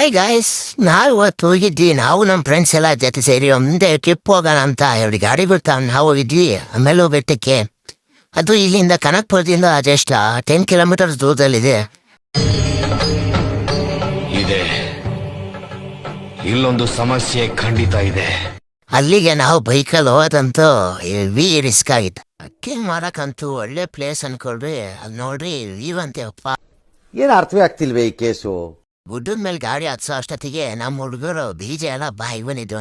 Hi guys, ನಾವು ಇವತ್ತು ಹೋಗಿದ್ವಿ. ನಾವು ನಮ್ಮ ಫ್ರೆಂಡ್ಸ್ ಎಲ್ಲ ಜೊತೆ ಸೇರಿ ಒಂದೇ ಟ್ರಿಪ್ ಹೋಗೋಣ ಅಂತ ಎರಡು ಗಾಡಿ ಬಿಡ್ತಾ ನಾವು ಹೋಗಿದ್ವಿ ಆಮೇಲೆ ಬೆಟ್ಟಕ್ಕೆ. ಅದು ಇಲ್ಲಿಂದ ಕನಕಪುರದಿಂದ ಜಸ್ಟ್ 10 ಕಿಲೋಮೀಟರ್ಸ್ ದೂರದಲ್ಲಿದೆ. ಇದೆ ಇಲ್ಲೊಂದು ಸಮಸ್ಯೆ ಖಂಡಿತ ಇದೆ. ಅಲ್ಲಿಗೆ ನಾವು ಬೈಕಲ್ಲಿ ಹೋದಂತೂ ಹೆವಿ ರಿಸ್ಕ್ ಆಗಿತ್ತು. ಅಕ್ಕಿ ಮಾರಕ್ಕಂತೂ ಒಳ್ಳೆ ಪ್ಲೇಸ್ ಅನ್ಕೊಳ್ರಿ. ಅಲ್ಲಿ ನೋಡ್ರಿ ಇವಂತೆ ಅಪ್ಪ ಏನು ಅರ್ಥವೇ ಆಗ್ತಿಲ್ವೇ ಈ ಕೇಸು. ಗುಡ್ಡದ ಮೇಲೆ ಗಾಡಿ ಹತ್ಸೋ ಅಷ್ಟೊತ್ತಿಗೆ ನಮ್ಮ ಹುಡುಗರು ಬೀಜ ಎಲ್ಲ ಬಾಯಿ ಬಂದಿದ್ದು.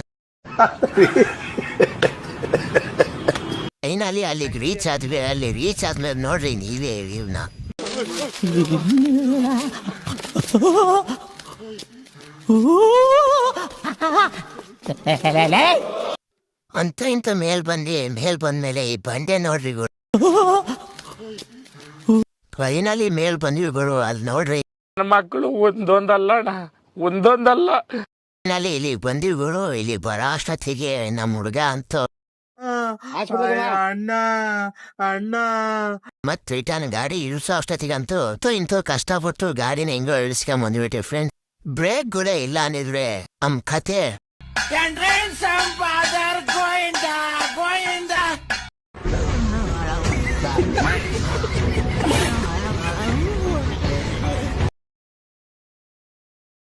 ಫೈನಲಿ ಅಲ್ಲಿಗೆ ರೀಚ್ ಆದ್ವಿ. ಅಲ್ಲಿ ರೀಚ್ ಆದ್ಮೇಲೆ ನೋಡ್ರಿ ನೀವೇ ಇವನ್ನ ಅಂತ ಇಂತ ಮೇಲ್ ಬಂದ್ಮೇಲೆ ಈ ಬಂಡೆ ನೋಡ್ರಿ ಗುರು. ಫೈನಲಿ ಮೇಲ್ ಬಂದ್ವಿ ಗುರು. ಅಲ್ಲಿ ನೋಡ್ರಿ ಮಕ್ಕಳು ಒಂದೊಂದಲ್ಲ ಫೈನಲಿ ಇಲ್ಲಿ ಬಂದ್ವಿ ಗುರು. ಇಲ್ಲಿ ಬರೋ ಅಷ್ಟೊತ್ತಿಗೆ ನಮ್ಮ ಹುಡುಗ ಅಂತೂ ಮತ್ ರಿಟರ್ನ್ ಗಾಡಿ ಇಳಿಸೋ ಅಷ್ಟೊತ್ತಿಗಂತೂ ಇಂತೂ ಕಷ್ಟಪಟ್ಟು ಗಾಡಿನ ಹೆಂಗೋ ಇಳಿಸ್ಕೊಂಡ್ ಬಂದ್ಬಿಟ್ಟು ಫ್ರೆಂಡ್ಸ್. ಬ್ರೇಕ್ ಕೂಡ ಇಲ್ಲ ಅಂದಿದ್ರೆ ನಮ್ ಕತೆ